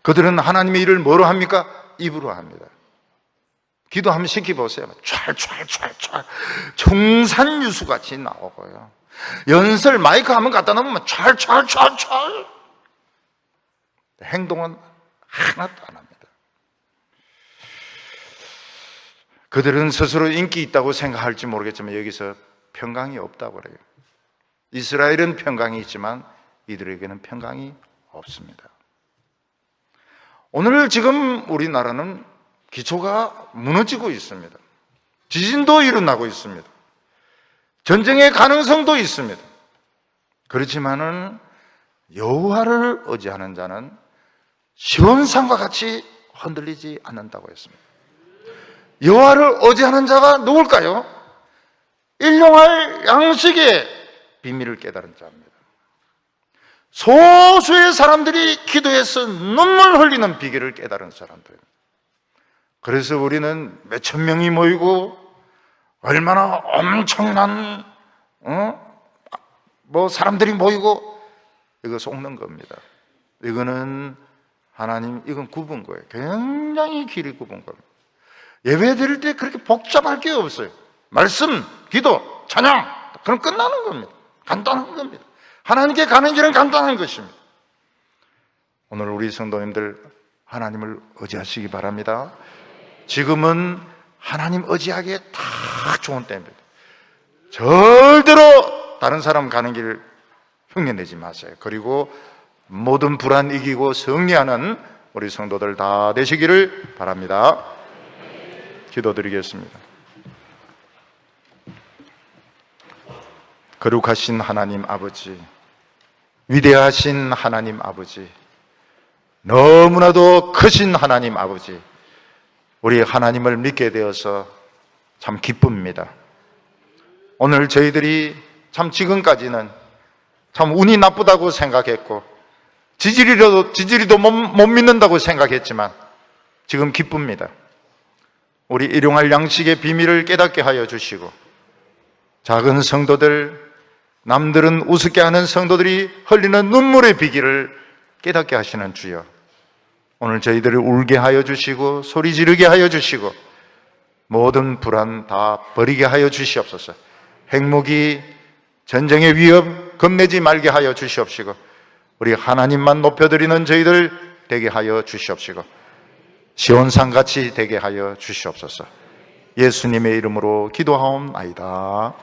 그들은 하나님의 일을 뭐로 합니까? 입으로 합니다. 기도 한번 시켜보세요. 촤촤촤촤 청산유수같이 나오고요. 연설 마이크 한번 갖다 놓으면 촤촤촤촤. 행동은 하나도 안 합니다. 그들은 스스로 인기 있다고 생각할지 모르겠지만 여기서 평강이 없다고 그래요. 이스라엘은 평강이 있지만 이들에게는 평강이 없습니다. 오늘 지금 우리나라는 기초가 무너지고 있습니다. 지진도 일어나고 있습니다. 전쟁의 가능성도 있습니다. 그렇지만은 여호와를 의지하는 자는 시온산과 같이 흔들리지 않는다고 했습니다. 여호와를 의지하는 자가 누굴까요? 일용할 양식의 비밀을 깨달은 자입니다. 소수의 사람들이 기도해서 눈물 흘리는 비결을 깨달은 사람들입니다. 그래서 우리는 몇천 명이 모이고 얼마나 엄청난 사람들이 모이고 이거 속는 겁니다. 이거는 하나님, 이건 굽은 거예요. 굉장히 길이 굽은 겁니다. 예배 드릴 때 그렇게 복잡할 게 없어요. 말씀, 기도, 찬양, 그럼 끝나는 겁니다. 간단한 겁니다. 하나님께 가는 길은 간단한 것입니다. 오늘 우리 성도님들 하나님을 의지하시기 바랍니다. 지금은 하나님 의지하기에 다 좋은 때입니다. 절대로 다른 사람 가는 길 흉내내지 마세요. 그리고 모든 불안 이기고 승리하는 우리 성도들 다 되시기를 바랍니다. 기도드리겠습니다. 거룩하신 하나님 아버지, 위대하신 하나님 아버지, 너무나도 크신 하나님 아버지, 우리 하나님을 믿게 되어서 참 기쁩니다. 오늘 저희들이 참 지금까지는 참 운이 나쁘다고 생각했고 지지리도 못 믿는다고 생각했지만 지금 기쁩니다. 우리 일용할 양식의 비밀을 깨닫게 하여 주시고, 작은 성도들, 남들은 우습게 하는 성도들이 흘리는 눈물의 비결을 깨닫게 하시는 주여, 오늘 저희들을 울게 하여 주시고 소리 지르게 하여 주시고 모든 불안 다 버리게 하여 주시옵소서. 핵무기, 전쟁의 위협 겁내지 말게 하여 주시옵시고, 우리 하나님만 높여드리는 저희들 되게 하여 주시옵시고, 시온산같이 되게 하여 주시옵소서. 예수님의 이름으로 기도하옵나이다.